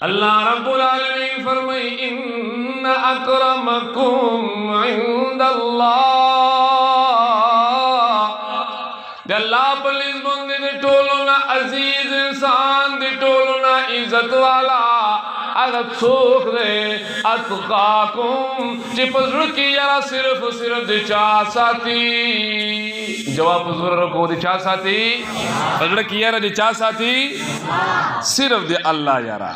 अल्लाह रब्बुल आलमीन फरमाई इन्न अकरमकुम इंदल्लाह अल्लाह पुलिस बंदे दे टोलो ना अजीज इंसान दे टोलो ना इज्जत वाला अगर सोख दे अतकाकुम चिपज़ुर की यारा सिर्फ दिचा साथी जवाब पुज़ुर को दिचा साथी पज़ुर की यारा दिचा साथी सिर्फ दे अल्लाह यारा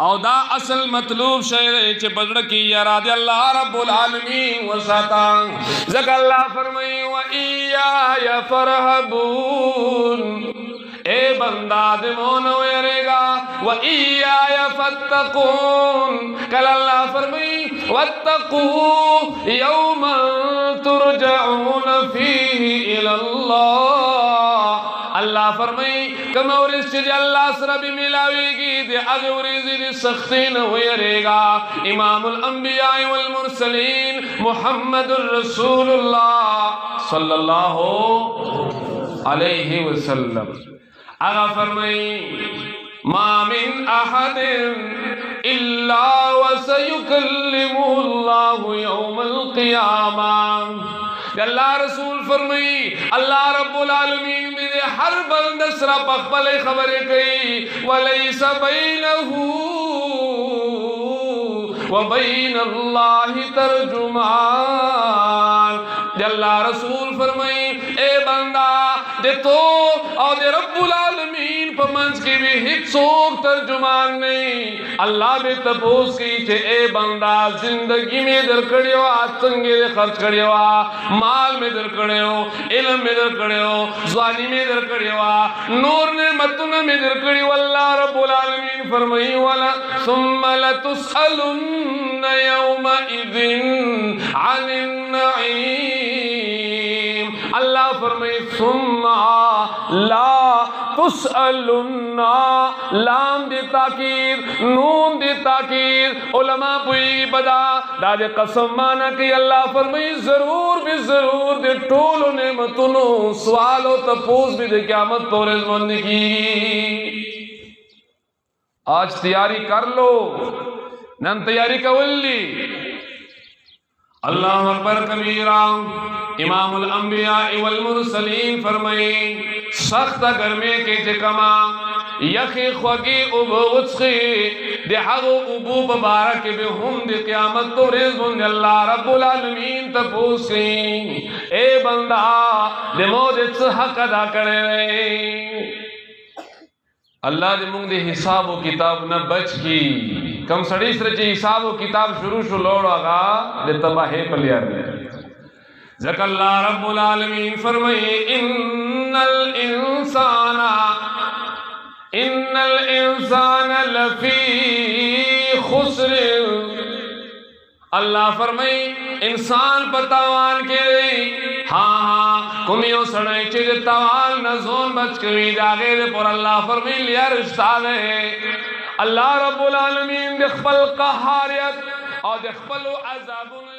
औदा असल मतलूब शेर चे पज़ुर की यारा दे अल्लाह रब्बुल आलमीन वसाता ज़क अल्लाह फरमाई व इय्या फरहबून ए बंदा दे मोनो यरेगा व इय्या फत्तकून कल अल्लाह फरमाई वत्तकू यौमन तुरजऊन फीही इलल्लाह अल्लाह फरमाई कमौरिस चीज अल्लाह सरा भी मिलावेगी दे अगवरीज़ी दी सख्ती न हुएगा इमामुल अंबिया वल मुरसलीन मुहम्मदुर रसूलुल्लाह सल्लल्लाहु अलैहि वसल्लम आगा फरमाई मा मिन अहदिन इल्ला वसयुकल्लिमुहुल्लाहु यौमल क़ियामा अल्लाह रसूल फरमाई अल्लाह रब्बुल आलमीन मेरे हर बंदा सरा पखबले खबरें कही वलैसा बैनहू व बैनल्लाहि तर्जुमान अल्लाह रसूल फरमाई ए बंदा दे तो और दे रब्बुल आलमीन पमंस की भी हिचोक तर्जुमान नहीं अल्लाह बे तपोस की चे ए बंदा जिंदगी में दर कड़ियो आतंगे दे खर्च कड़ियो माल में दर कड़ियो इल्म में दर कड़ियो ज़वानी में दर कड़ियो नूर ने मतुन में दर कड़ियो अल्लाह रब्बुल आलमीन फरमाई वाला सुम्मा लतुसअलुन्न यौमा इज़िन अनिन नईम अल्लाह फरमाई सुम्मा ला तुसअलुन्ना लाम दे ताकीद नून दे ताकीद उलमा पुई बदा दादे कसम माना कि अल्लाह फरमाई जरूर भी जरूर दे टोलो ने मतुनो सवालो तपोस भी दे क़यामत तोरेज़ बंदी की आज तैयारी कर लो नन तैयारी कवल्ली अल्लाह अकबर कबीरा इमामुल अंबिया वल मुरसलीन फरमाई सख्त गर्मी के जकमा यखी ख्वगी उबुत्खी दे हगो उबू मुबारक बे हम दे क़यामत तो रिज़्क़ुन अल्लाह रब्बुल आलमीन तपूसी ए बंदा दे मोदे हक अदा करे अल्लाह दे मुंग दे हिसाब व किताब न बच की कम सड़ी सच्ची हिसाब व किताब शुरू लोड़ागा दे तबाहे पलियार ज़क अल्लाह रब्बुल आलमीन फरमाई इन्नल इंसाना लफी खुस्र अल्लाह फरमाई इंसान पतावान के हाँ कुमियों सड़े चीज तवाल न जोन बच कवी जागे दे पर अल्लाह फरमाई लिया रिश्ता दे अल्लाह रब्बुल आलमीन दे खपल कहारियत और दे खपल अज़ाबुन